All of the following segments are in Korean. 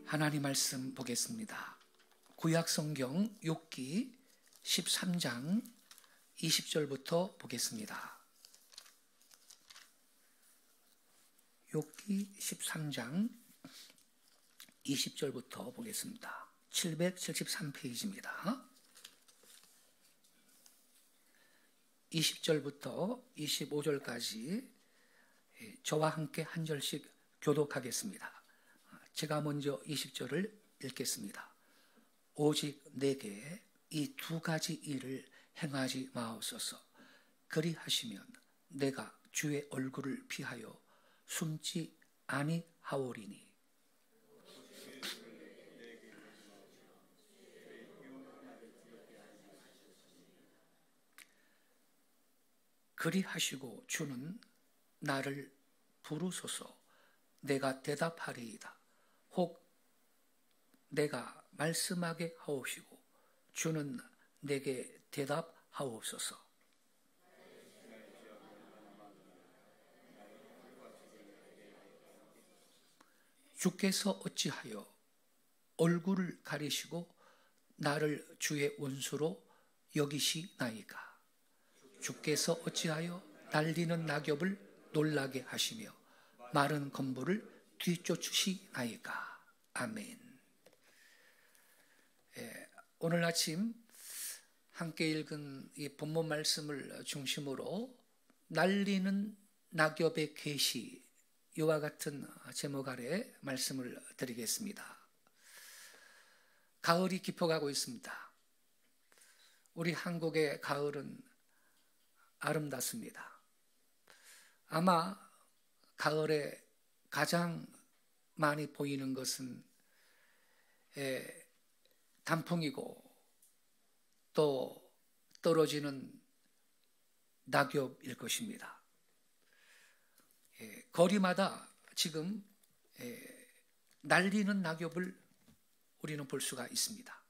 하나님 말씀 보겠습니다. 구약성경 욥기 13장 20절부터 보겠습니다. 욥기 13장 20절부터 보겠습니다. 773페이지입니다. 20절부터 25절까지 저와 함께 한 절씩 교독하겠습니다. 제가 먼저 20절을 읽겠습니다. 오직 내게 이 두 가지 일을 행하지 마옵소서. 그리하시면 내가 주의 얼굴을 피하여 숨지 아니하오리니. 그리하시고 주는 나를 부르소서. 내가 대답하리이다. 혹 내가 말씀하게 하옵시고 주는 내게 대답하옵소서. 주께서 어찌하여 얼굴을 가리시고 나를 주의 원수로 여기시나이까. 주께서 어찌하여 날리는 낙엽을 놀라게 하시며 마른 건물을 뒤쫓으시나이까. 아멘. 오늘 아침 함께 읽은 이 본문 말씀을 중심으로 날리는 낙엽의 계시, 이와 같은 제목 아래 말씀을 드리겠습니다. 가을이 깊어가고 있습니다. 우리 한국의 가을은 아름답습니다. 아마 가을에 가장 많이 보이는 것은 단풍이고 또 떨어지는 낙엽일 것입니다. 거리마다 지금 날리는 낙엽을 우리는 볼 수가 있습니다.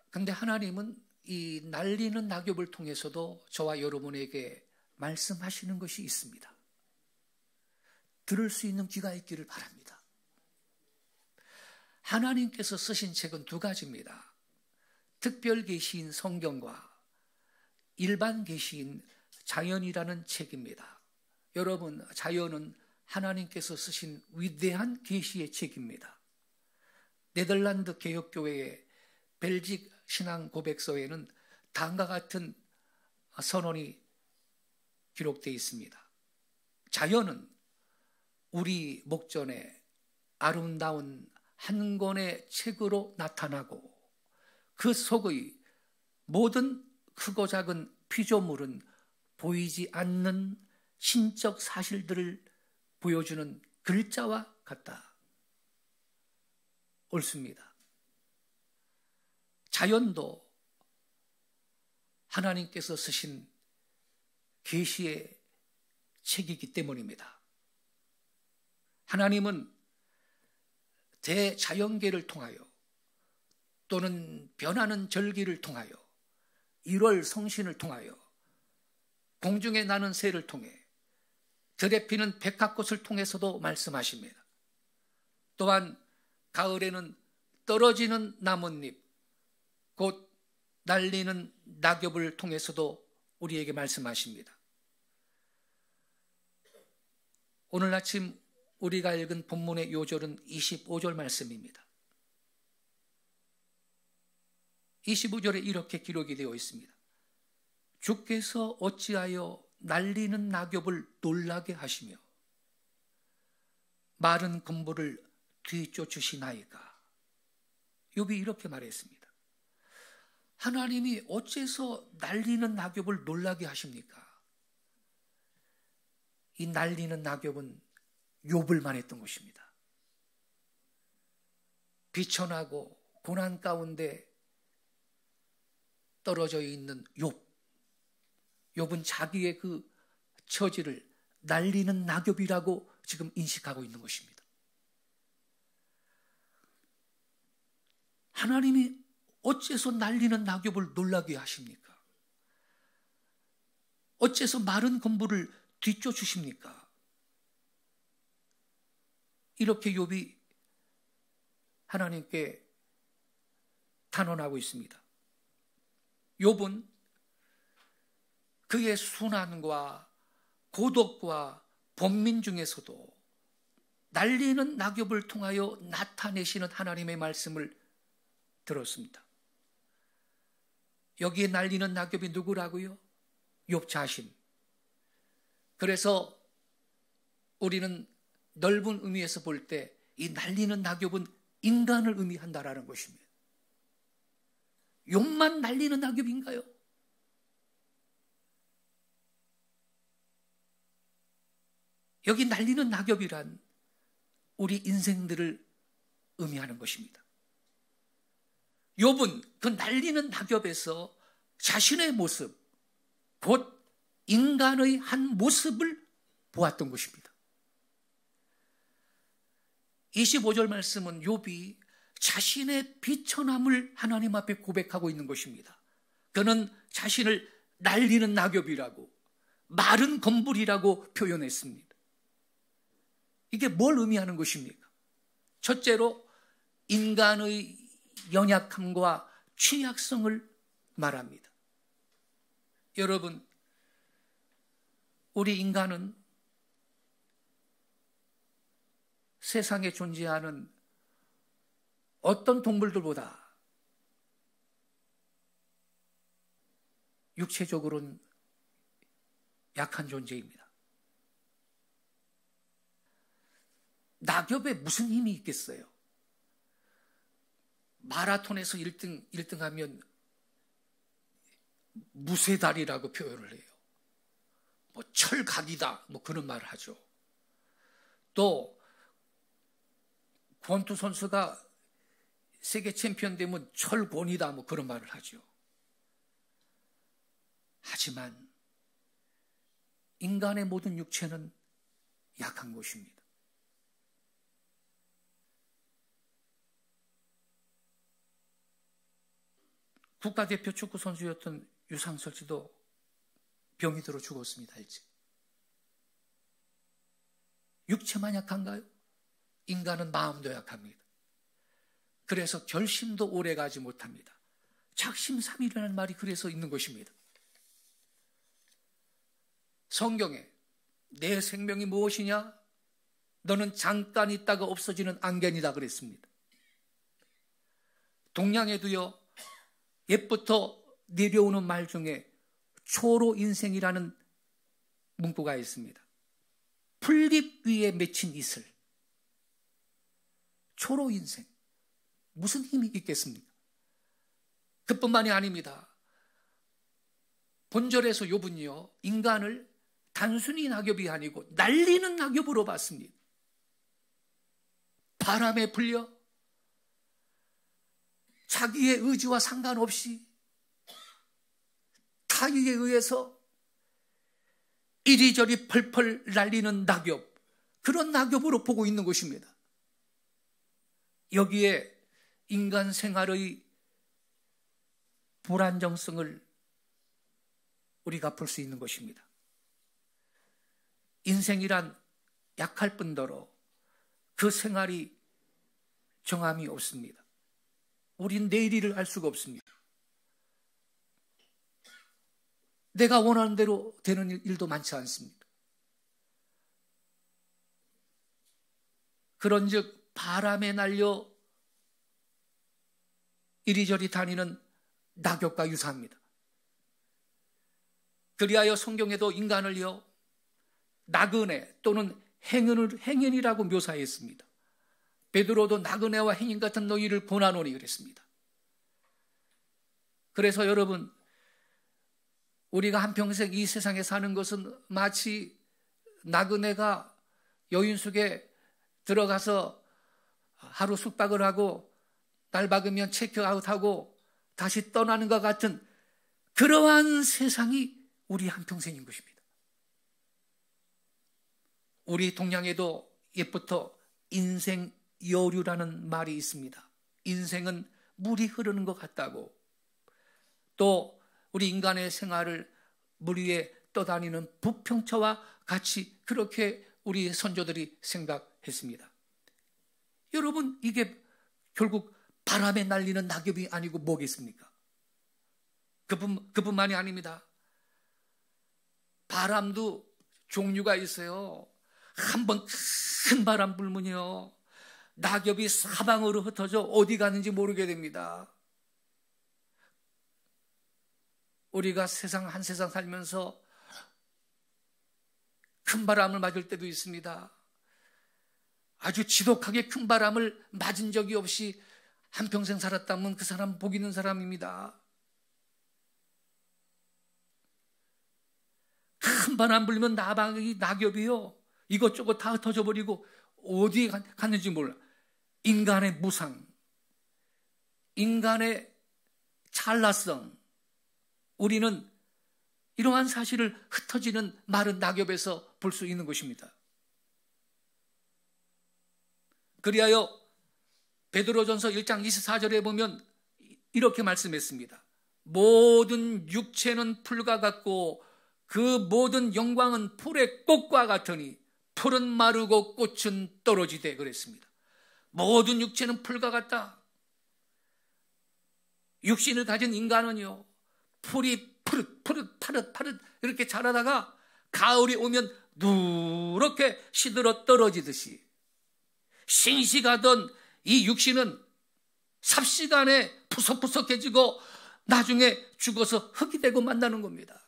그런데 하나님은 이 날리는 낙엽을 통해서도 저와 여러분에게 말씀하시는 것이 있습니다. 들을 수 있는 귀가 있기를 바랍니다. 하나님께서 쓰신 책은 두 가지입니다. 특별 계시인 성경과 일반 계시인 자연이라는 책입니다. 여러분, 자연은 하나님께서 쓰신 위대한 계시의 책입니다. 네덜란드 개혁교회의 벨직 신앙 고백서에는 다음과 같은 선언이 기록되어 있습니다. 자연은 우리 목전에 아름다운 한 권의 책으로 나타나고 그 속의 모든 크고 작은 피조물은 보이지 않는 신적 사실들을 보여주는 글자와 같다. 옳습니다. 자연도 하나님께서 쓰신 계시의 책이기 때문입니다. 하나님은 대자연계를 통하여 또는 변하는 절기를 통하여 1월 성신을 통하여 공중에 나는 새를 통해 들에 피는 백합꽃을 통해서도 말씀하십니다. 또한 가을에는 떨어지는 나뭇잎, 곧 날리는 낙엽을 통해서도 우리에게 말씀하십니다. 오늘 아침 우리가 읽은 본문의 요절은 25절 말씀입니다. 25절에 이렇게 기록이 되어 있습니다. 주께서 어찌하여 날리는 낙엽을 놀라게 하시며 마른 건물을 뒤쫓으시나이까. 욥이 이렇게 말했습니다. 하나님이 어째서 날리는 낙엽을 놀라게 하십니까? 이 날리는 낙엽은 욥을 말했던 것입니다. 비천하고 고난 가운데 떨어져 있는 욥. 욥은 자기의 그 처지를 날리는 낙엽이라고 지금 인식하고 있는 것입니다. 하나님이 어째서 날리는 낙엽을 놀라게 하십니까? 어째서 마른 건물을 뒤쫓으십니까? 이렇게 욥이 하나님께 탄원하고 있습니다. 욥은 그의 순환과 고독과 번민 중에서도 날리는 낙엽을 통하여 나타내시는 하나님의 말씀을 들었습니다. 여기에 날리는 낙엽이 누구라고요? 욥 자신. 그래서 우리는 넓은 의미에서 볼 때 이 날리는 낙엽은 인간을 의미한다라는 것입니다. 욥만 날리는 낙엽인가요? 여기 날리는 낙엽이란 우리 인생들을 의미하는 것입니다. 욥은 그 날리는 낙엽에서 자신의 모습, 곧 인간의 한 모습을 보았던 것입니다. 25절 말씀은 욥이 자신의 비천함을 하나님 앞에 고백하고 있는 것입니다. 그는 자신을 날리는 낙엽이라고, 마른 건불이라고 표현했습니다. 이게 뭘 의미하는 것입니까? 첫째로 인간의 연약함과 취약성을 말합니다. 여러분, 우리 인간은 세상에 존재하는 어떤 동물들보다 육체적으로는 약한 존재입니다. 낙엽에 무슨 힘이 있겠어요? 마라톤에서 1등하면 무쇠다리라고 표현을 해요. 뭐 철각이다, 뭐 그런 말을 하죠. 또 권투 선수가 세계 챔피언 되면 철권이다, 뭐 그런 말을 하죠. 하지만 인간의 모든 육체는 약한 것입니다. 국가대표 축구 선수였던 유상철 씨도 병이 들어 죽었습니다. 일찍. 육체만 약한가요? 인간은 마음도 약합니다. 그래서 결심도 오래 가지 못합니다. 작심삼일이라는 말이 그래서 있는 것입니다. 성경에 내 생명이 무엇이냐? 너는 잠깐 있다가 없어지는 안개이다 그랬습니다. 동양에도요, 옛부터 내려오는 말 중에 초로 인생이라는 문구가 있습니다. 풀잎 위에 맺힌 이슬. 초로 인생. 무슨 힘이 있겠습니까? 그뿐만이 아닙니다. 본절에서 욥은요, 인간을 단순히 낙엽이 아니고 날리는 낙엽으로 봤습니다. 바람에 불려 자기의 의지와 상관없이 타격에 의해서 이리저리 펄펄 날리는 낙엽, 그런 낙엽으로 보고 있는 것입니다. 여기에 인간 생활의 불안정성을 우리가 볼 수 있는 것입니다. 인생이란 약할 뿐더러 그 생활이 정함이 없습니다. 우린 내일을 알 수가 없습니다. 내가 원하는 대로 되는 일도 많지 않습니다. 그런즉 바람에 날려 이리저리 다니는 낙엽과 유사합니다. 그리하여 성경에도 인간을요, 나그네 또는 행인이라고 묘사했습니다. 베드로도 나그네와 행인 같은 너희를 고난하노니 그랬습니다. 그래서 여러분, 우리가 한평생 이 세상에 사는 것은 마치 나그네가 여인숙에 들어가서 하루 숙박을 하고 날 박으면 체크아웃하고 다시 떠나는 것 같은 그러한 세상이 우리 한평생인 것입니다. 우리 동양에도 옛부터 인생 여류라는 말이 있습니다. 인생은 물이 흐르는 것 같다고, 또 우리 인간의 생활을 물 위에 떠다니는 부평차와 같이 그렇게 우리 선조들이 생각했습니다. 여러분, 이게 결국 바람에 날리는 낙엽이 아니고 뭐겠습니까? 그뿐만이 아닙니다. 바람도 종류가 있어요. 한번 큰 바람 불면요, 낙엽이 사방으로 흩어져 어디 가는지 모르게 됩니다. 우리가 한 세상 살면서 큰 바람을 맞을 때도 있습니다. 아주 지독하게 큰 바람을 맞은 적이 없이 한평생 살았다면 그 사람 복 있는 사람입니다. 큰 바람 불면 낙엽이요, 이것저것 다 흩어져 버리고 어디에 갔는지 몰라. 인간의 무상, 인간의 찰나성, 우리는 이러한 사실을 흩어지는 마른 낙엽에서 볼 수 있는 것입니다. 그리하여 베드로전서 1장 24절에 보면 이렇게 말씀했습니다. 모든 육체는 풀과 같고 그 모든 영광은 풀의 꽃과 같으니 풀은 마르고 꽃은 떨어지되 그랬습니다. 모든 육체는 풀과 같다. 육신을 가진 인간은요, 풀이 파릇 이렇게 자라다가 가을이 오면 누렇게 시들어 떨어지듯이 싱싱하던 이 육신은 삽시간에 푸석푸석해지고 나중에 죽어서 흙이 되고 만나는 겁니다.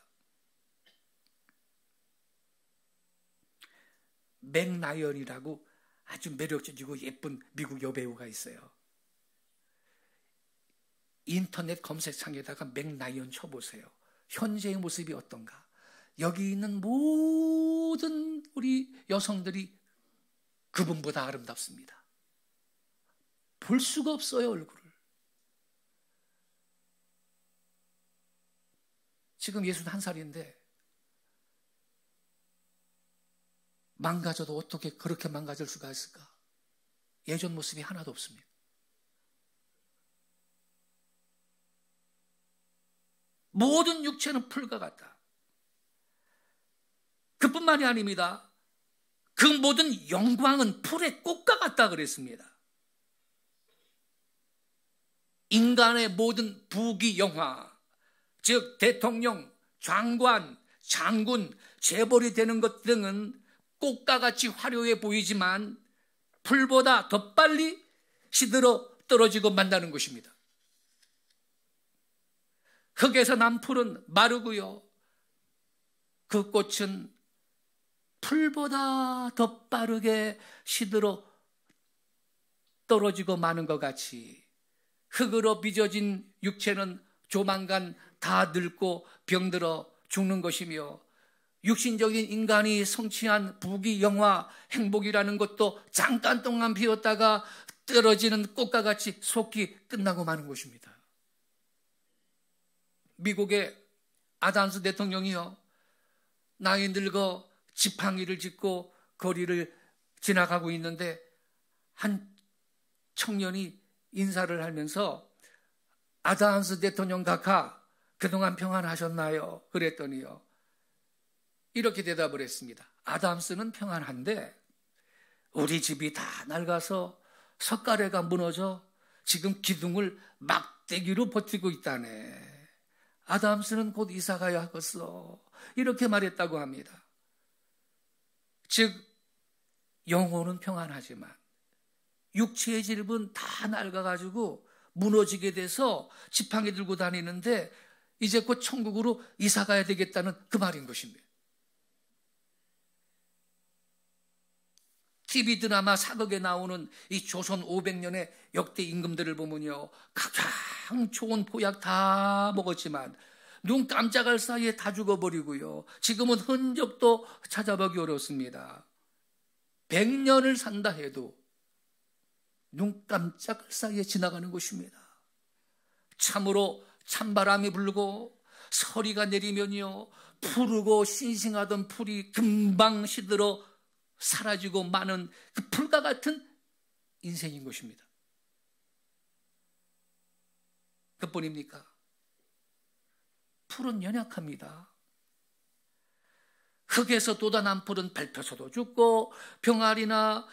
맥 라이언이라고 아주 매력적이고 예쁜 미국 여배우가 있어요. 인터넷 검색창에다가 맥 라이언 쳐보세요. 현재의 모습이 어떤가? 여기 있는 모든 우리 여성들이 그분보다 아름답습니다. 볼 수가 없어요, 얼굴을. 지금 61살인데 망가져도 어떻게 그렇게 망가질 수가 있을까? 예전 모습이 하나도 없습니다. 모든 육체는 풀과 같다. 그뿐만이 아닙니다. 그 모든 영광은 풀의 꽃과 같다 그랬습니다. 인간의 모든 부귀영화, 즉 대통령, 장관, 장군, 재벌이 되는 것 등은 꽃과 같이 화려해 보이지만 풀보다 더 빨리 시들어 떨어지고 만다는 것입니다. 흙에서 난 풀은 마르고요, 그 꽃은 풀보다 더 빠르게 시들어 떨어지고 마는 것 같이 흙으로 빚어진 육체는 조만간 다 늙고 병들어 죽는 것이며, 육신적인 인간이 성취한 부귀, 영화, 행복이라는 것도 잠깐 동안 피었다가 떨어지는 꽃과 같이 속히 끝나고 마는 것입니다. 미국의 아담스 대통령이요, 나이 늙어 지팡이를 짚고 거리를 지나가고 있는데 한 청년이 인사를 하면서 아담스 대통령 각하, 그동안 평안하셨나요? 그랬더니요, 이렇게 대답을 했습니다. 아담스는 평안한데 우리 집이 다 낡아서 석가래가 무너져 지금 기둥을 막대기로 버티고 있다네. 아담스는 곧 이사가야 하겠어. 이렇게 말했다고 합니다. 즉 영혼은 평안하지만 육체의 질은 다 낡아가지고 무너지게 돼서 지팡이 들고 다니는데 이제 곧 천국으로 이사가야 되겠다는 그 말인 것입니다. TV 드라마 사극에 나오는 이 조선 500년의 역대 임금들을 보면요, 가장 좋은 보약 다 먹었지만 눈 깜짝할 사이에 다 죽어버리고요, 지금은 흔적도 찾아보기 어렵습니다. 100년을 산다 해도 눈 깜짝할 사이에 지나가는 것입니다. 참으로 찬바람이 불고 서리가 내리면요, 푸르고 싱싱하던 풀이 금방 시들어 사라지고 마는 그 풀과 같은 인생인 것입니다. 그뿐입니까? 풀은 연약합니다. 흙에서 돋아난 풀은 밟혀서도 죽고 병아리나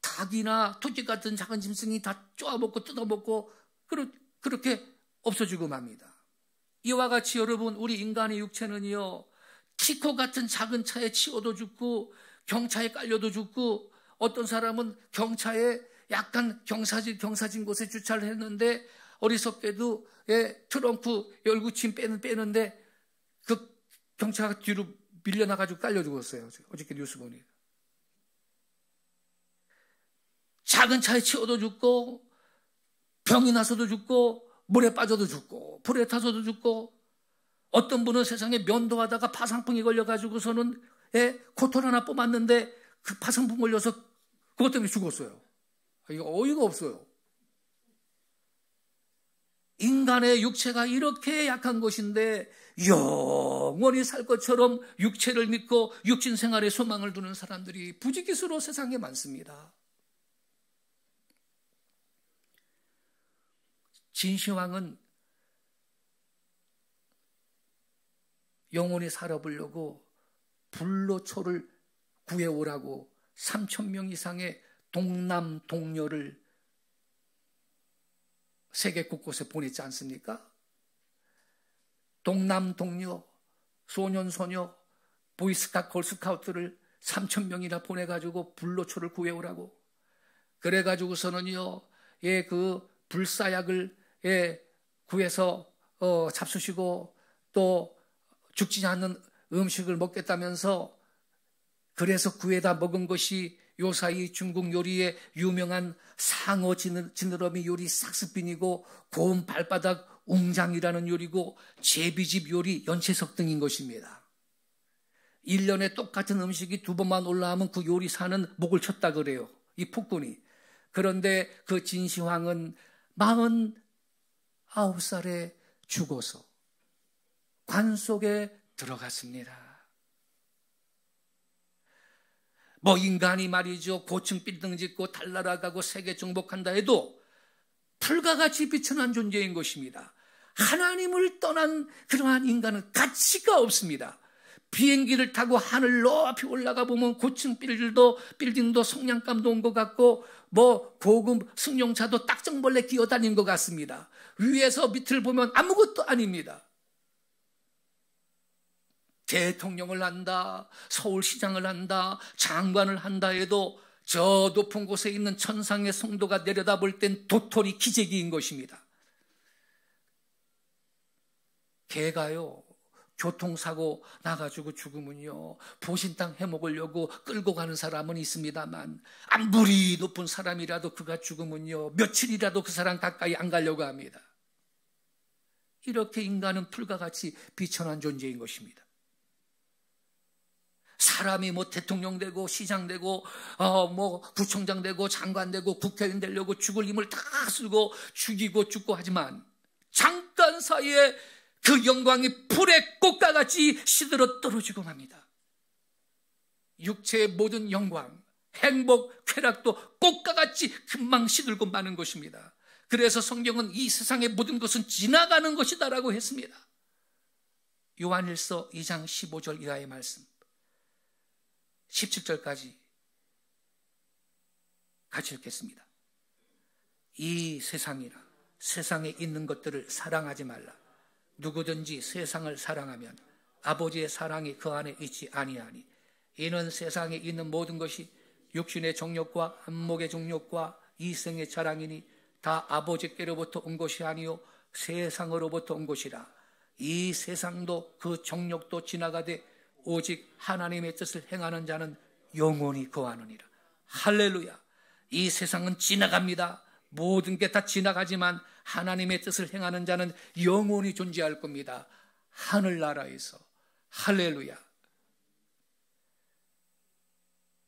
다 닭이나 토끼 같은 작은 짐승이 다 쪼아먹고 뜯어먹고 그렇게 없어지고 맙니다. 이와 같이 여러분, 우리 인간의 육체는요, 티코 같은 작은 차에 치워도 죽고 경차에 깔려도 죽고, 어떤 사람은 경차에 약간 경사진 곳에 주차를 했는데 어리석게도 트렁크 열고 짐 빼는데 그 경차가 뒤로 밀려나가지고 깔려 죽었어요. 어저께 뉴스 보니. 작은 차에 치워도 죽고, 병이 나서도 죽고, 물에 빠져도 죽고, 불에 타서도 죽고, 어떤 분은 세상에 면도하다가 파상풍이 걸려가지고서는 코털 하나 뽑았는데 그 파상풍 걸려서 그것 때문에 죽었어요. 이거 어이가 없어요. 인간의 육체가 이렇게 약한 것인데 영원히 살 것처럼 육체를 믿고 육신 생활에 소망을 두는 사람들이 부지기수로 세상에 많습니다. 진시황은 영원히 살아보려고 불로초를 구해오라고 3,000명 이상의 동남 동료를 세계 곳곳에 보냈지 않습니까? 동남 동료, 소년 소녀, 보이스카우트, 걸스카우트를 3,000명이나 보내가지고 불로초를 구해오라고. 그래가지고서는요, 그 불사약을 구해서 잡수시고 또 죽지 않는 음식을 먹겠다면서, 그래서 구해다 먹은 것이 요사이 중국 요리의 유명한 상어 지느러미 요리 삭스빈이고, 고운 발바닥 웅장이라는 요리고, 제비집 요리 연채석 등인 것입니다. 1년에 똑같은 음식이 2번만 올라오면 그 요리사는 목을 쳤다 그래요, 이 폭군이. 그런데 그 진시황은 49살에 죽어서 관 속에 들어갔습니다. 뭐 인간이 말이죠, 고층 빌딩 짓고 달나라가고 세계 정복한다 해도 풀과같이 비천한 존재인 것입니다. 하나님을 떠난 그러한 인간은 가치가 없습니다. 비행기를 타고 하늘 높이 올라가 보면 고층 빌딩도 성냥감도 온 것 같고, 뭐 고급 승용차도 딱정벌레 기어다닌 것 같습니다. 위에서 밑을 보면 아무것도 아닙니다. 대통령을 한다, 서울시장을 한다, 장관을 한다 해도 저 높은 곳에 있는 천상의 성도가 내려다볼 땐 도토리 기재기인 것입니다. 개가요, 교통사고 나가지고 죽으면요, 보신탕 해먹으려고 끌고 가는 사람은 있습니다만, 아무리 높은 사람이라도 그가 죽으면요, 며칠이라도 그 사람 가까이 안 가려고 합니다. 이렇게 인간은 풀과 같이 비천한 존재인 것입니다. 사람이 뭐 대통령 되고 시장 되고 뭐 구청장 되고 장관 되고 국회의원 되려고 죽을 힘을 다 쓰고 죽이고 죽고 하지만, 잠깐 사이에 그 영광이 불의 꽃과 같이 시들어 떨어지고 맙니다. 육체의 모든 영광, 행복, 쾌락도 꽃과 같이 금방 시들고 마는 것입니다. 그래서 성경은 이 세상의 모든 것은 지나가는 것이다라고 했습니다. 요한일서 2장 15절 이하의 말씀, 17절까지 같이 읽겠습니다. 이 세상이나 세상에 있는 것들을 사랑하지 말라. 누구든지 세상을 사랑하면 아버지의 사랑이 그 안에 있지 아니하니, 이는 세상에 있는 모든 것이 육신의 정욕과 안목의 정욕과 이생의 자랑이니 다 아버지께로부터 온 것이 아니요 세상으로부터 온 것이라. 이 세상도 그 정욕도 지나가되 오직 하나님의 뜻을 행하는 자는 영원히 거하느니라. 할렐루야. 이 세상은 지나갑니다. 모든 게 다 지나가지만 하나님의 뜻을 행하는 자는 영원히 존재할 겁니다. 하늘나라에서. 할렐루야.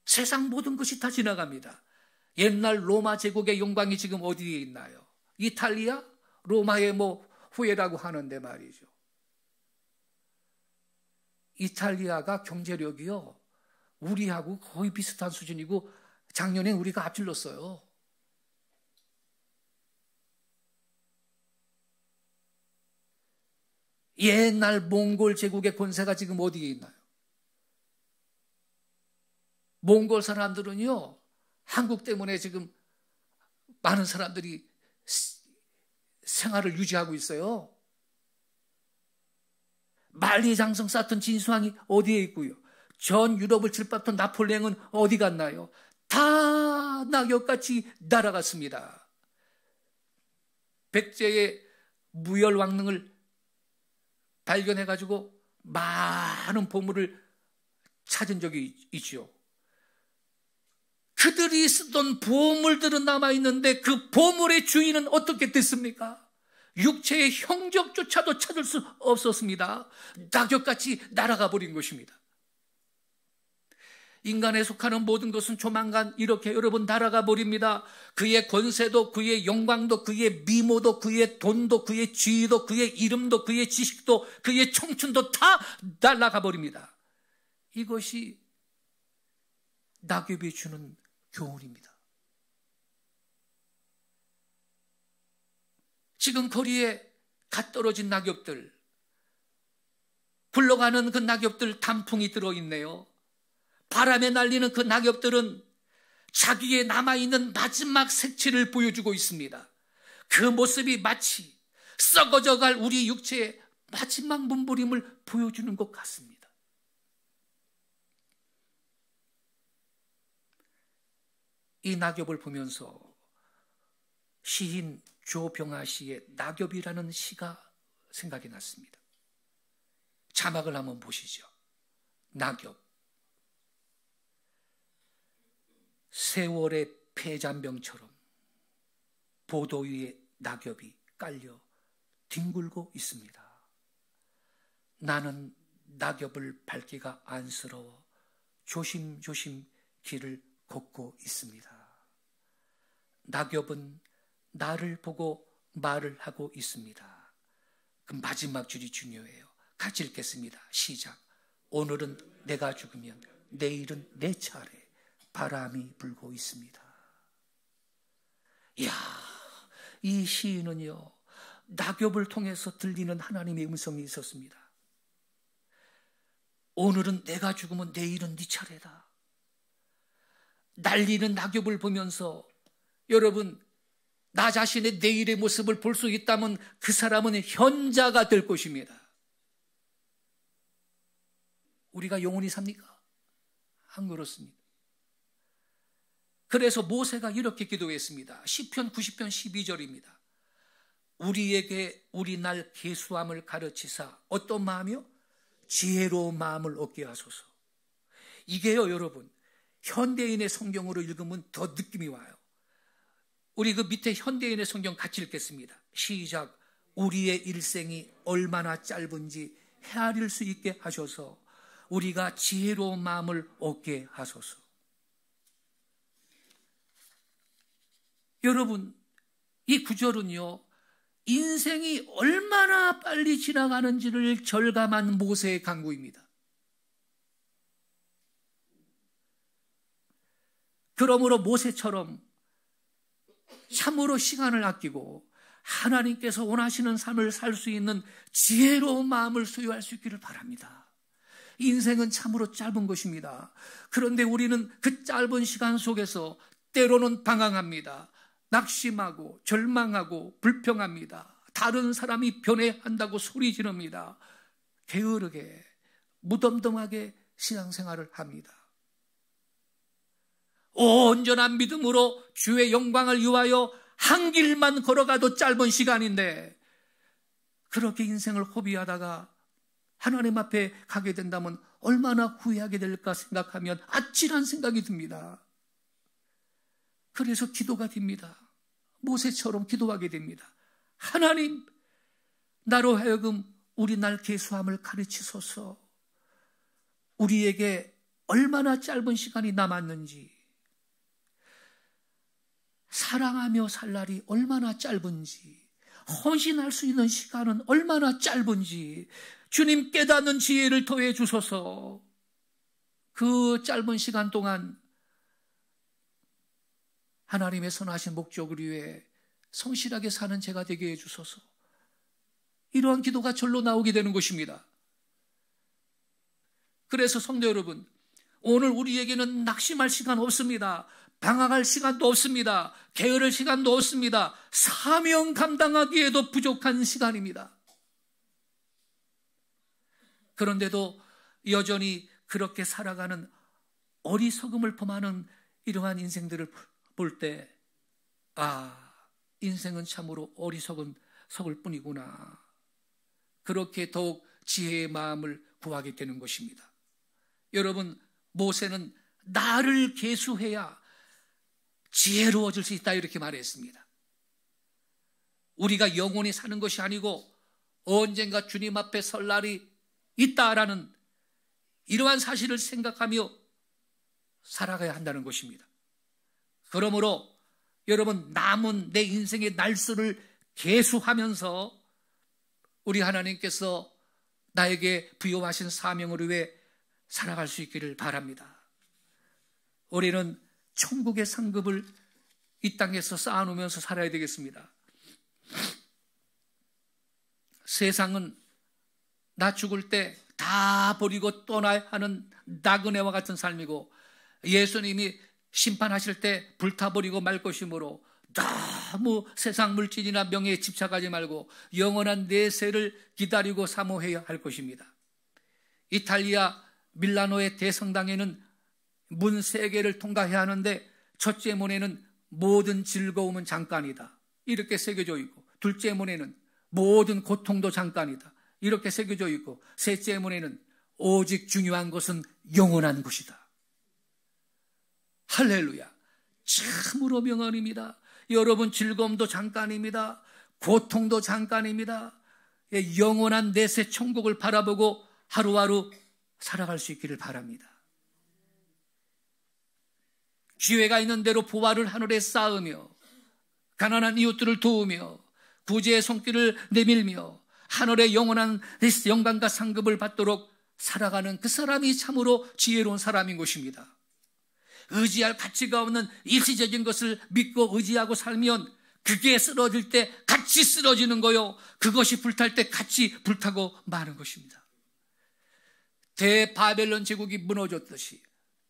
세상 모든 것이 다 지나갑니다. 옛날 로마 제국의 영광이 지금 어디에 있나요? 이탈리아? 로마의 뭐 후예라고 하는데 말이죠. 이탈리아가 경제력이요, 우리하고 거의 비슷한 수준이고 작년에 우리가 앞질렀어요. 옛날 몽골 제국의 권세가 지금 어디에 있나요? 몽골 사람들은요, 한국 때문에 지금 많은 사람들이 생활을 유지하고 있어요. 만리장성 쌓던 진수왕이 어디에 있고요? 전 유럽을 질받던 나폴레옹은 어디 갔나요? 다 낙엽같이 날아갔습니다. 백제의 무열왕릉을 발견해가지고 많은 보물을 찾은 적이 있죠. 그들이 쓰던 보물들은 남아있는데 그 보물의 주인은 어떻게 됐습니까? 육체의 형적조차도 찾을 수 없었습니다. 낙엽같이 날아가 버린 것입니다. 인간에 속하는 모든 것은 조만간 이렇게 여러분 날아가 버립니다. 그의 권세도, 그의 영광도, 그의 미모도, 그의 돈도, 그의 지위도, 그의 이름도, 그의 지식도, 그의 청춘도 다 날아가 버립니다. 이것이 낙엽이 주는 교훈입니다. 지금 거리에 갓 떨어진 낙엽들, 굴러가는 그 낙엽들 단풍이 들어있네요. 바람에 날리는 그 낙엽들은 자기의 남아있는 마지막 색칠을 보여주고 있습니다. 그 모습이 마치 썩어져갈 우리 육체의 마지막 몸부림을 보여주는 것 같습니다. 이 낙엽을 보면서 시인 조병아 씨의 낙엽이라는 시가 생각이 났습니다. 자막을 한번 보시죠. 낙엽. 세월의 폐잔병처럼 보도 위에 낙엽이 깔려 뒹굴고 있습니다. 나는 낙엽을 밟기가 안쓰러워 조심조심 길을 걷고 있습니다. 낙엽은 나를 보고 말을 하고 있습니다. 그 마지막 줄이 중요해요. 같이 읽겠습니다. 시작. 오늘은 내가 죽으면 내일은 내 차례. 바람이 불고 있습니다. 이야, 이 시인은요, 낙엽을 통해서 들리는 하나님의 음성이 있었습니다. 오늘은 내가 죽으면 내일은 네 차례다. 날리는 낙엽을 보면서 여러분, 나 자신의 내일의 모습을 볼 수 있다면 그 사람은 현자가 될 것입니다. 우리가 영원히 삽니까? 안 그렇습니다. 그래서 모세가 이렇게 기도했습니다. 시편 90편 12절입니다. 우리에게 우리 날 계수함을 가르치사 어떤 마음이요? 지혜로운 마음을 얻게 하소서. 이게요, 여러분, 현대인의 성경으로 읽으면 더 느낌이 와요. 우리 그 밑에 현대인의 성경 같이 읽겠습니다. 시작. 우리의 일생이 얼마나 짧은지 헤아릴 수 있게 하셔서 우리가 지혜로운 마음을 얻게 하소서. 여러분, 이 구절은요, 인생이 얼마나 빨리 지나가는지를 절감한 모세의 간구입니다. 그러므로 모세처럼 참으로 시간을 아끼고 하나님께서 원하시는 삶을 살 수 있는 지혜로운 마음을 소유할 수 있기를 바랍니다. 인생은 참으로 짧은 것입니다. 그런데 우리는 그 짧은 시간 속에서 때로는 방황합니다. 낙심하고 절망하고 불평합니다. 다른 사람이 변해한다고 소리 지릅니다. 게으르게 무덤덤하게 신앙생활을 합니다. 온전한 믿음으로 주의 영광을 위하여 한 길만 걸어가도 짧은 시간인데 그렇게 인생을 허비하다가 하나님 앞에 가게 된다면 얼마나 후회하게 될까 생각하면 아찔한 생각이 듭니다. 그래서 기도가 됩니다. 모세처럼 기도하게 됩니다. 하나님, 나로 하여금 우리 날 계수함을 가르치소서. 우리에게 얼마나 짧은 시간이 남았는지, 사랑하며 살 날이 얼마나 짧은지, 헌신할 수 있는 시간은 얼마나 짧은지 주님 깨닫는 지혜를 더해 주소서. 그 짧은 시간 동안 하나님의 선하신 목적을 위해 성실하게 사는 제가 되게 해주소서. 이러한 기도가 절로 나오게 되는 것입니다. 그래서 성도 여러분, 오늘 우리에게는 낙심할 시간 없습니다. 방황할 시간도 없습니다. 게으를 시간도 없습니다. 사명 감당하기에도 부족한 시간입니다. 그런데도 여전히 그렇게 살아가는 어리석음을 범하는 이러한 인생들을 볼 때, 인생은 참으로 어리석을 뿐이구나. 그렇게 더욱 지혜의 마음을 구하게 되는 것입니다. 여러분, 모세는 나를 계수해야 지혜로워질 수 있다 이렇게 말했습니다. 우리가 영원히 사는 것이 아니고 언젠가 주님 앞에 설 날이 있다라는 이러한 사실을 생각하며 살아가야 한다는 것입니다. 그러므로 여러분, 남은 내 인생의 날수를 계수하면서 우리 하나님께서 나에게 부여하신 사명을 위해 살아갈 수 있기를 바랍니다. 우리는 천국의 상급을 이 땅에서 쌓아놓으면서 살아야 되겠습니다. 세상은 나 죽을 때 다 버리고 떠나야 하는 나그네와 같은 삶이고, 예수님이 심판하실 때 불타버리고 말 것이므로 너무 세상 물질이나 명예에 집착하지 말고 영원한 내세를 기다리고 사모해야 할 것입니다. 이탈리아 밀라노의 대성당에는 문 3개를 통과해야 하는데, 첫째 문에는 모든 즐거움은 잠깐이다 이렇게 새겨져 있고, 둘째 문에는 모든 고통도 잠깐이다 이렇게 새겨져 있고, 셋째 문에는 오직 중요한 것은 영원한 것이다. 할렐루야. 참으로 명언입니다. 여러분, 즐거움도 잠깐입니다. 고통도 잠깐입니다. 영원한 내세 천국을 바라보고 하루하루 살아갈 수 있기를 바랍니다. 기회가 있는 대로 보화를 하늘에 쌓으며 가난한 이웃들을 도우며 구제의 손길을 내밀며 하늘의 영원한 영광과 상급을 받도록 살아가는 그 사람이 참으로 지혜로운 사람인 것입니다. 의지할 가치가 없는 일시적인 것을 믿고 의지하고 살면 그게 쓰러질 때 같이 쓰러지는 거요, 그것이 불탈 때 같이 불타고 마는 것입니다. 대바벨론 제국이 무너졌듯이,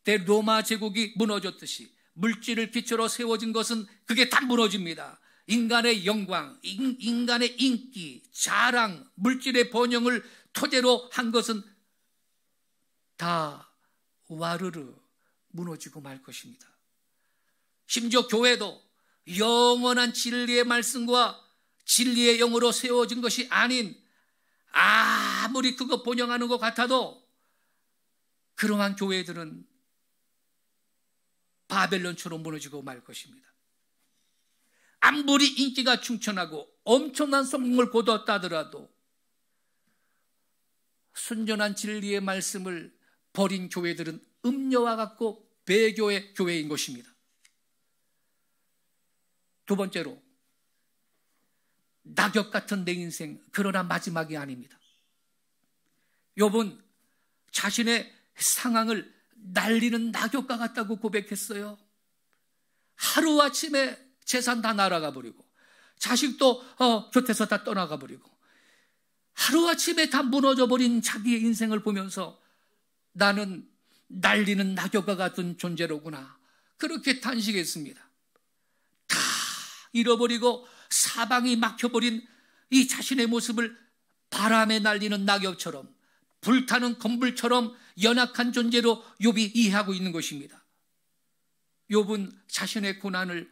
대로마 제국이 무너졌듯이 물질을 기초로 세워진 것은 그게 다 무너집니다. 인간의 영광, 인간의 인기, 자랑, 물질의 번영을 토대로 한 것은 다 와르르 무너지고 말 것입니다. 심지어 교회도 영원한 진리의 말씀과 진리의 영으로 세워진 것이 아닌, 아무리 그거 번영하는 것 같아도 그러한 교회들은 바벨론처럼 무너지고 말 것입니다. 아무리 인기가 충천하고 엄청난 성공을 거두었다 하더라도 순전한 진리의 말씀을 버린 교회들은 음녀와 같고 배교의 교회인 것입니다. 두 번째로, 낙엽 같은 내 인생, 그러나 마지막이 아닙니다. 욥은 자신의 상황을 날리는 낙엽과 같다고 고백했어요. 하루아침에 재산 다 날아가 버리고 자식도 곁에서 다 떠나가 버리고 하루아침에 다 무너져 버린 자기의 인생을 보면서 나는 날리는 낙엽과 같은 존재로구나, 그렇게 탄식했습니다. 다 잃어버리고 사방이 막혀버린 이 자신의 모습을 바람에 날리는 낙엽처럼, 불타는 건불처럼 연약한 존재로 욥이 이해하고 있는 것입니다. 욥은 자신의 고난을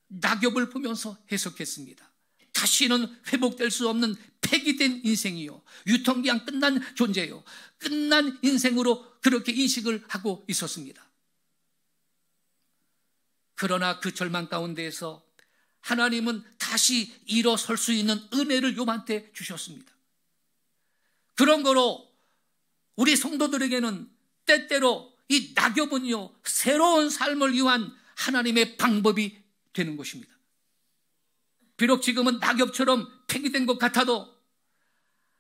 낙엽을 보면서 해석했습니다. 다시는 회복될 수 없는 폐기된 인생이요, 유통기한 끝난 존재요, 끝난 인생으로 그렇게 인식을 하고 있었습니다. 그러나 그 절망 가운데에서 하나님은 다시 일어설 수 있는 은혜를 욥한테 주셨습니다. 그런 거로 우리 성도들에게는 때때로 이 낙엽은요, 새로운 삶을 위한 하나님의 방법이 되는 것입니다. 비록 지금은 낙엽처럼 폐기된 것 같아도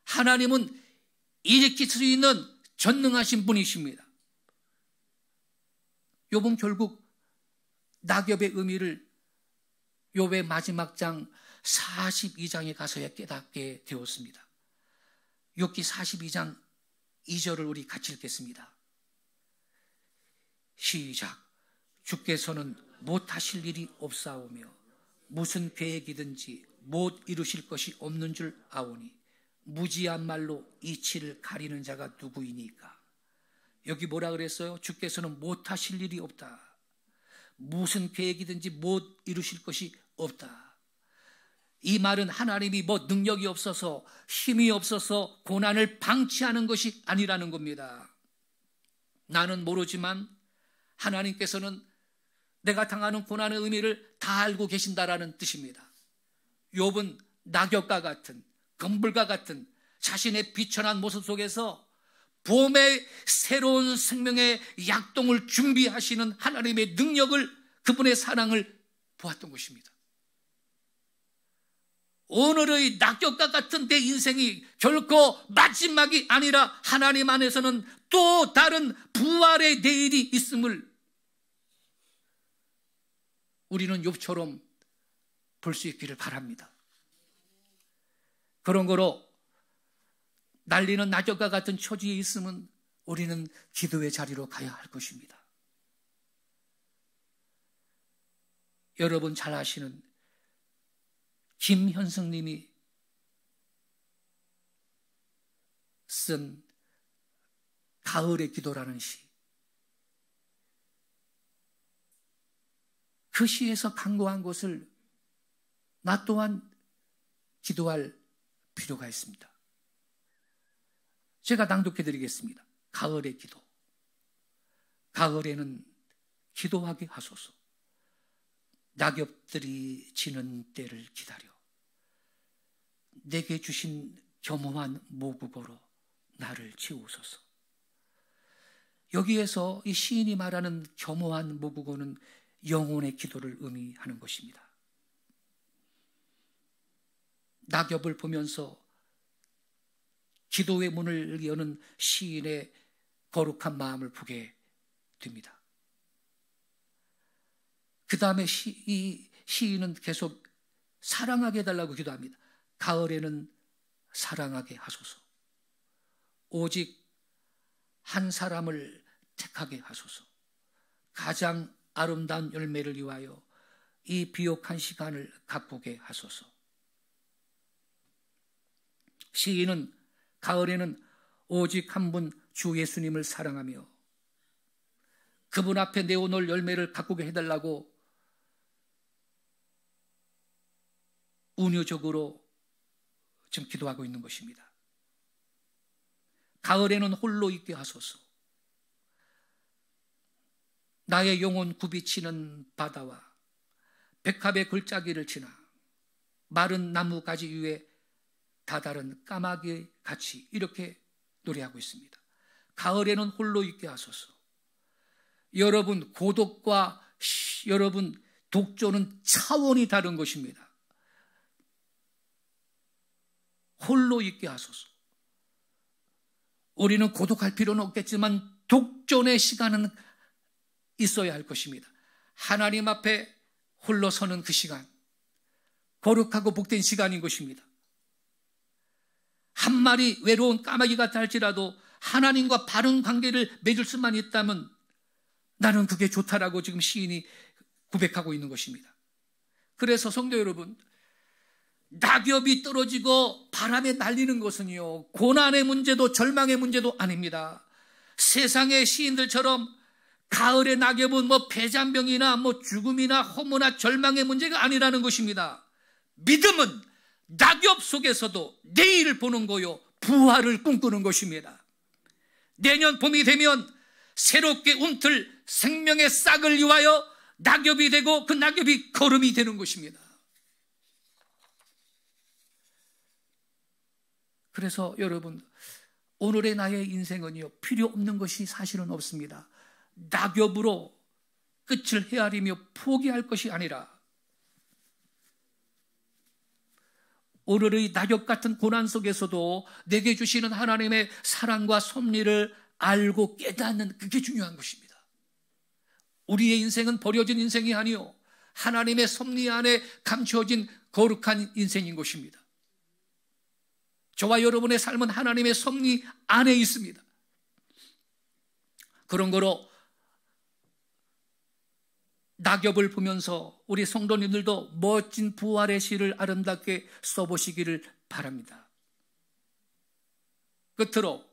하나님은 일으킬 수 있는 전능하신 분이십니다. 욥은 결국 낙엽의 의미를 욥의 마지막 장 42장에 가서야 깨닫게 되었습니다. 욥기 42장 2절을 우리 같이 읽겠습니다. 시작. 주께서는 못하실 일이 없사오며 무슨 계획이든지 못 이루실 것이 없는 줄 아오니 무지한 말로 이치를 가리는 자가 누구이니까. 여기 뭐라 그랬어요? 주께서는 못하실 일이 없다. 무슨 계획이든지 못 이루실 것이 없다. 이 말은 하나님이 뭐 능력이 없어서 힘이 없어서 고난을 방치하는 것이 아니라는 겁니다. 나는 모르지만 하나님께서는 내가 당하는 고난의 의미를 다 알고 계신다라는 뜻입니다. 욥은 낙엽과 같은, 검불과 같은 자신의 비천한 모습 속에서 봄의 새로운 생명의 약동을 준비하시는 하나님의 능력을, 그분의 사랑을 보았던 것입니다. 오늘의 낙엽과 같은 내 인생이 결코 마지막이 아니라 하나님 안에서는 또 다른 부활의 내일이 있음을 우리는 욥처럼 볼 수 있기를 바랍니다. 그런 거로 날리는 낙엽과 같은 처지에 있으면 우리는 기도의 자리로 가야 할 것입니다. 여러분 잘 아시는 김현승 님이 쓴 가을의 기도라는 시, 그 시에서 강구한 것을 나 또한 기도할 필요가 있습니다. 제가 낭독해 드리겠습니다. 가을의 기도. 가을에는 기도하게 하소서. 낙엽들이 지는 때를 기다려 내게 주신 겸허한 모국어로 나를 채우소서. 여기에서 이 시인이 말하는 겸허한 모국어는 영혼의 기도를 의미하는 것입니다. 낙엽을 보면서 기도의 문을 여는 시인의 거룩한 마음을 보게 됩니다. 그 다음에 이 시인은 계속 사랑하게 해달라고 기도합니다. 가을에는 사랑하게 하소서. 오직 한 사람을 택하게 하소서. 가장 아름다운 열매를 위하여 이 비옥한 시간을 가꾸게 하소서. 시인은 가을에는 오직 한 분 주 예수님을 사랑하며 그분 앞에 내어놓을 열매를 가꾸게 해달라고 운유적으로 지금 기도하고 있는 것입니다. 가을에는 홀로 있게 하소서. 나의 영혼 굽이치는 바다와 백합의 글짜기를 지나 마른 나무 가지 위에 다다른 까마귀 같이 이렇게 노래하고 있습니다. 가을에는 홀로 있게 하소서. 여러분, 고독과 여러분 독조는 차원이 다른 것입니다. 홀로 있게 하소서. 우리는 고독할 필요는 없겠지만 독존의 시간은 있어야 할 것입니다. 하나님 앞에 홀로 서는 그 시간, 거룩하고 복된 시간인 것입니다. 한 마리 외로운 까마귀 같아 할지라도 하나님과 바른 관계를 맺을 수만 있다면 나는 그게 좋다라고 지금 시인이 고백하고 있는 것입니다. 그래서 성도 여러분, 낙엽이 떨어지고 바람에 날리는 것은요, 고난의 문제도 절망의 문제도 아닙니다. 세상의 시인들처럼 가을의 낙엽은 폐잔병이나 죽음이나 허무나 절망의 문제가 아니라는 것입니다. 믿음은 낙엽 속에서도 내일을 보는 거요, 부활을 꿈꾸는 것입니다. 내년 봄이 되면 새롭게 움틀 생명의 싹을 위하여 낙엽이 되고 그 낙엽이 걸음이 되는 것입니다. 그래서 여러분, 오늘의 나의 인생은요, 필요 없는 것이 사실은 없습니다. 낙엽으로 끝을 헤아리며 포기할 것이 아니라 오늘의 낙엽 같은 고난 속에서도 내게 주시는 하나님의 사랑과 섭리를 알고 깨닫는, 그게 중요한 것입니다. 우리의 인생은 버려진 인생이 아니요, 하나님의 섭리 안에 감추어진 거룩한 인생인 것입니다. 저와 여러분의 삶은 하나님의 섭리 안에 있습니다. 그런 거로 낙엽을 보면서 우리 성도님들도 멋진 부활의 시를 아름답게 써보시기를 바랍니다. 끝으로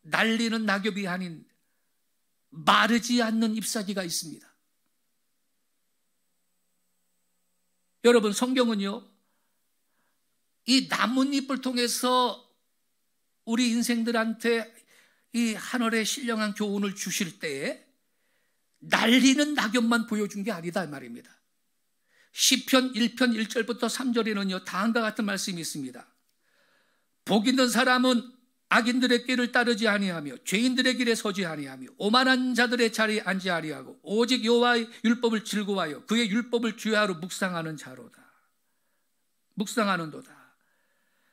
날리는 낙엽이 아닌 마르지 않는 잎사귀가 있습니다. 여러분, 성경은요, 이 나뭇잎을 통해서 우리 인생들한테 이 하늘의 신령한 교훈을 주실 때에 날리는 낙엽만 보여준 게 아니다 이 말입니다. 시편 1편 1절부터 3절에는요 다음과 같은 말씀이 있습니다. 복 있는 사람은 악인들의 길을 따르지 아니하며 죄인들의 길에 서지 아니하며 오만한 자들의 자리에 앉지 아니하고 오직 여호와의 율법을 즐거워하여 그의 율법을 주야로 묵상하는 자로다. 묵상하는도다.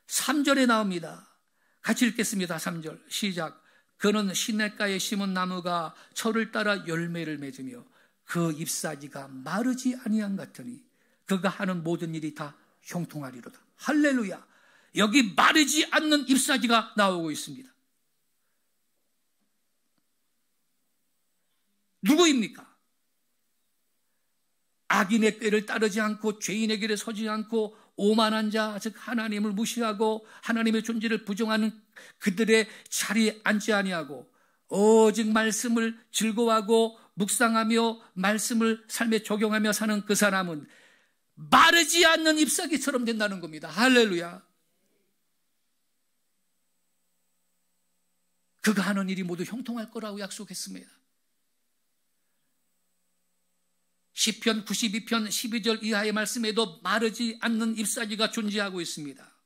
3절에 나옵니다. 같이 읽겠습니다. 3절 시작. 그는 시냇가에 심은 나무가 철을 따라 열매를 맺으며 그 잎사귀가 마르지 아니한 같으니 그가 하는 모든 일이 다 형통하리로다. 할렐루야. 여기 마르지 않는 잎사귀가 나오고 있습니다. 누구입니까? 악인의 꾀를 따르지 않고 죄인의 길에 서지 않고 오만한 자, 즉 하나님을 무시하고 하나님의 존재를 부정하는 그들의 자리에 앉지 아니하고 오직 말씀을 즐거워하고 묵상하며 말씀을 삶에 적용하며 사는 그 사람은 마르지 않는 잎사귀처럼 된다는 겁니다. 할렐루야. 그가 하는 일이 모두 형통할 거라고 약속했습니다. 시편 92편 12절 이하의 말씀에도 마르지 않는 잎사귀가 존재하고 있습니다.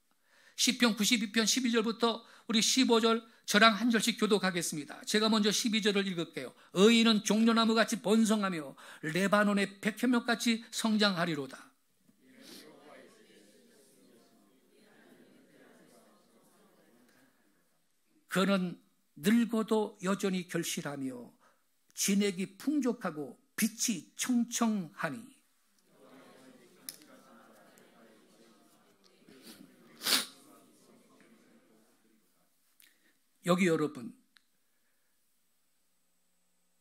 시편 92편 12절부터 우리 15절 저랑 한 절씩 교독하겠습니다. 제가 먼저 12절을 읽을게요. 의인은 종려나무같이 번성하며 레바논의 백향목같이 성장하리로다. 그는 늙어도 여전히 결실하며 진액이 풍족하고 빛이 청청하니 여기 여러분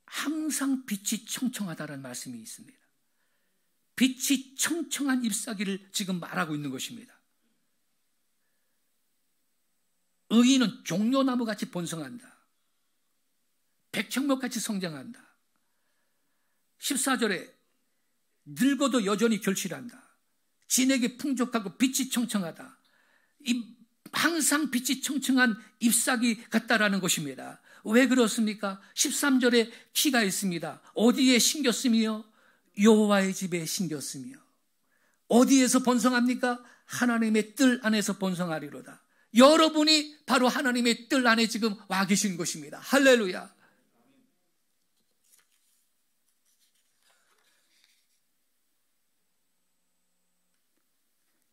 항상 빛이 청청하다는 말씀이 있습니다. 빛이 청청한 잎사귀를 지금 말하고 있는 것입니다. 의인은 종려나무같이 번성한다. 백향목같이 성장한다. 14절에 늙어도 여전히 결실한다. 진액이 풍족하고 빛이 청청하다. 항상 빛이 청청한 잎사귀 같다라는 것입니다. 왜 그렇습니까? 13절에 키가 있습니다. 어디에 심겼으며 여호와의 집에 심겼으며 어디에서 번성합니까? 하나님의 뜰 안에서 번성하리로다. 여러분이 바로 하나님의 뜰 안에 지금 와 계신 것입니다. 할렐루야.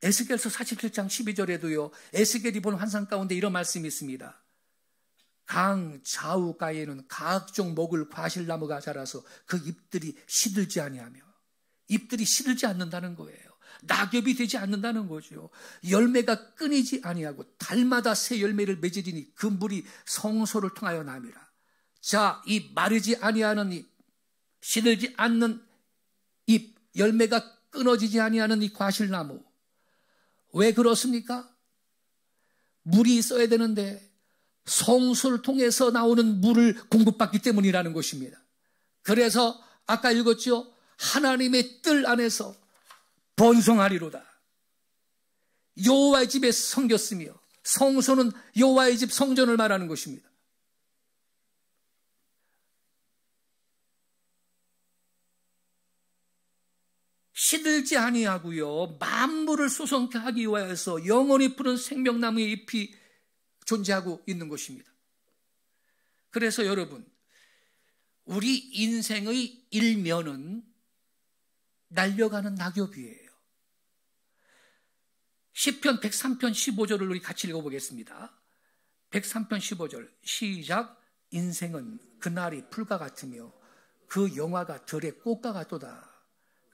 에스겔서 47장 12절에도요 에스겔이 본 환상 가운데 이런 말씀이 있습니다. 강 좌우가에는 각종 먹을 과실나무가 자라서 그 잎들이 시들지 아니하며 잎들이 시들지 않는다는 거예요. 낙엽이 되지 않는다는 거죠. 열매가 끊이지 아니하고 달마다 새 열매를 맺으리니 그 물이 성소를 통하여 남이라. 자, 이 마르지 아니하는 잎, 시들지 않는 잎, 열매가 끊어지지 아니하는 이 과실나무. 왜 그렇습니까? 물이 있어야 되는데 성소를 통해서 나오는 물을 공급받기 때문이라는 것입니다. 그래서 아까 읽었죠? 하나님의 뜰 안에서 번성하리로다. 여호와의 집에 섬겼으며 성소는 여호와의 집 성전을 말하는 것입니다. 시들지 아니하고요 만물을 소성케 하기 위하여서 영원히 푸른 생명나무의 잎이 존재하고 있는 것입니다. 그래서 여러분 우리 인생의 일면은 날려가는 낙엽이에요. 시편 103편 15절을 우리 같이 읽어보겠습니다. 103편 15절 시작. 인생은 그날이 풀과 같으며 그 영화가 들의 꽃과 같도다.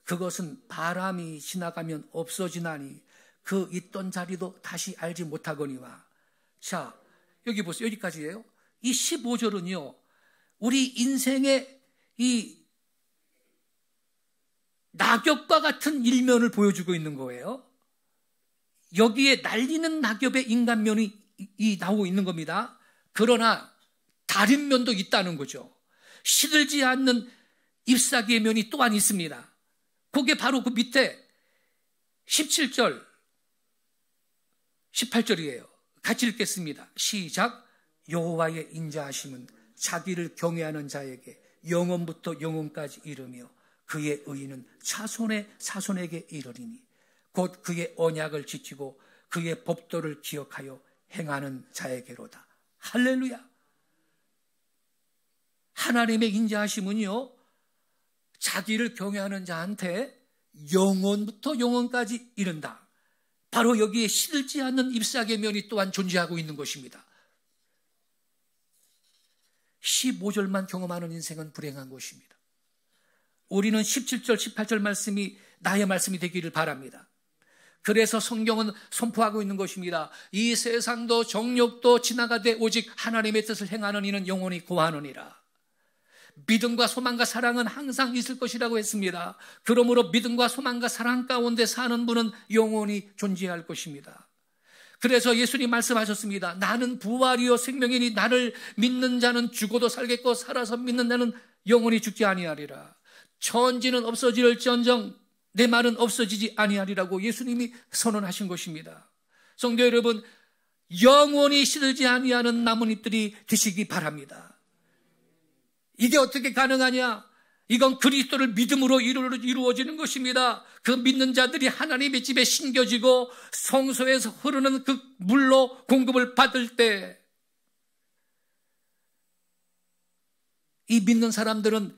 그것은 바람이 지나가면 없어지나니 그 있던 자리도 다시 알지 못하거니와. 자, 여기 보세요. 여기까지예요. 이 15절은요 우리 인생의 이 낙엽과 같은 일면을 보여주고 있는 거예요. 여기에 날리는 낙엽의 인간면이 나오고 있는 겁니다. 그러나 다른 면도 있다는 거죠. 시들지 않는 잎사귀의 면이 또한 있습니다. 그게 바로 그 밑에 17절, 18절이에요. 같이 읽겠습니다. 시작. 여호와의 인자하심은 자기를 경외하는 자에게 영원부터 영원까지 이르며 그의 의는 차손의 사손에게 이르리니 곧 그의 언약을 지키고 그의 법도를 기억하여 행하는 자에게로다. 할렐루야. 하나님의 인자하심은요, 자기를 경외하는 자한테 영원부터 영원까지 이른다. 바로 여기에 시들지 않는 잎사귀의 면이 또한 존재하고 있는 것입니다. 15절만 경험하는 인생은 불행한 것입니다. 우리는 17절, 18절 말씀이 나의 말씀이 되기를 바랍니다. 그래서 성경은 선포하고 있는 것입니다. 이 세상도 정욕도 지나가되 오직 하나님의 뜻을 행하는 이는 영원히 고하느니라. 믿음과 소망과 사랑은 항상 있을 것이라고 했습니다. 그러므로 믿음과 소망과 사랑 가운데 사는 분은 영원히 존재할 것입니다. 그래서 예수님 말씀하셨습니다. 나는 부활이요 생명이니 나를 믿는 자는 죽어도 살겠고 살아서 믿는 자는 영원히 죽지 아니하리라. 천지는 없어질지언정 내 말은 없어지지 아니하리라고 예수님이 선언하신 것입니다. 성도 여러분, 영원히 시들지 아니하는 나뭇잎들이 되시기 바랍니다. 이게 어떻게 가능하냐? 이건 그리스도를 믿음으로 이루어지는 것입니다. 그 믿는 자들이 하나님의 집에 심겨지고 성소에서 흐르는 그 물로 공급을 받을 때 이 믿는 사람들은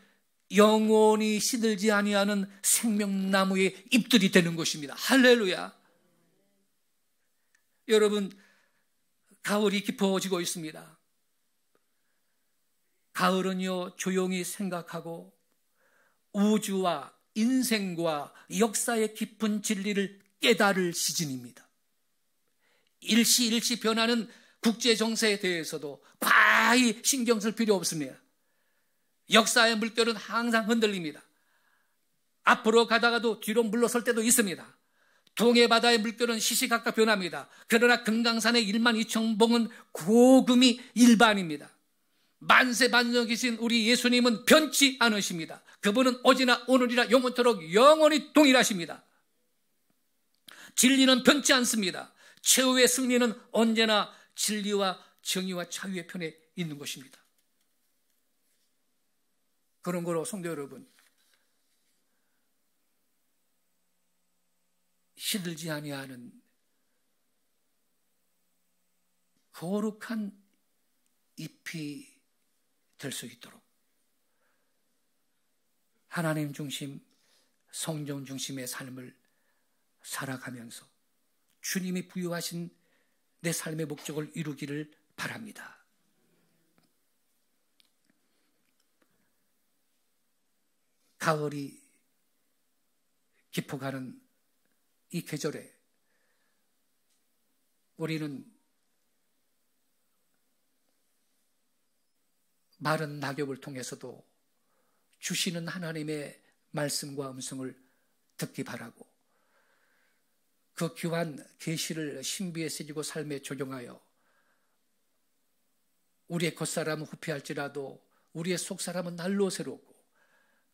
영원히 시들지 아니하는 생명나무의 잎들이 되는 것입니다. 할렐루야. 여러분, 가을이 깊어지고 있습니다. 가을은요, 조용히 생각하고 우주와 인생과 역사의 깊은 진리를 깨달을 시즌입니다. 일시일시 변하는 국제 정세에 대해서도 과히 신경 쓸 필요 없습니다. 역사의 물결은 항상 흔들립니다. 앞으로 가다가도 뒤로 물러설 때도 있습니다. 동해바다의 물결은 시시각각 변합니다. 그러나 금강산의 12,000봉은 고금이 일반입니다. 만세반석이신 우리 예수님은 변치 않으십니다. 그분은 어제나 오늘이라 영원토록 영원히 동일하십니다. 진리는 변치 않습니다. 최후의 승리는 언제나 진리와 정의와 자유의 편에 있는 것입니다. 그런 거로 성도 여러분, 시들지 아니하는 거룩한 잎이 될 수 있도록 하나님 중심, 성경 중심의 삶을 살아가면서 주님이 부여하신 내 삶의 목적을 이루기를 바랍니다. 가을이 깊어가는 이 계절에 우리는 마른 낙엽을 통해서도 주시는 하나님의 말씀과 음성을 듣기 바라고 그 귀한 계시를 신비에 새기고 삶에 적용하여 우리의 겉사람은 후피할지라도 우리의 속사람은 날로 새롭고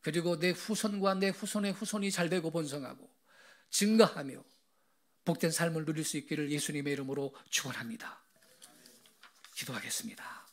그리고 내 후손과 내 후손의 후손이 잘되고 번성하고 증거하며 복된 삶을 누릴 수 있기를 예수님의 이름으로 축원합니다. 기도하겠습니다.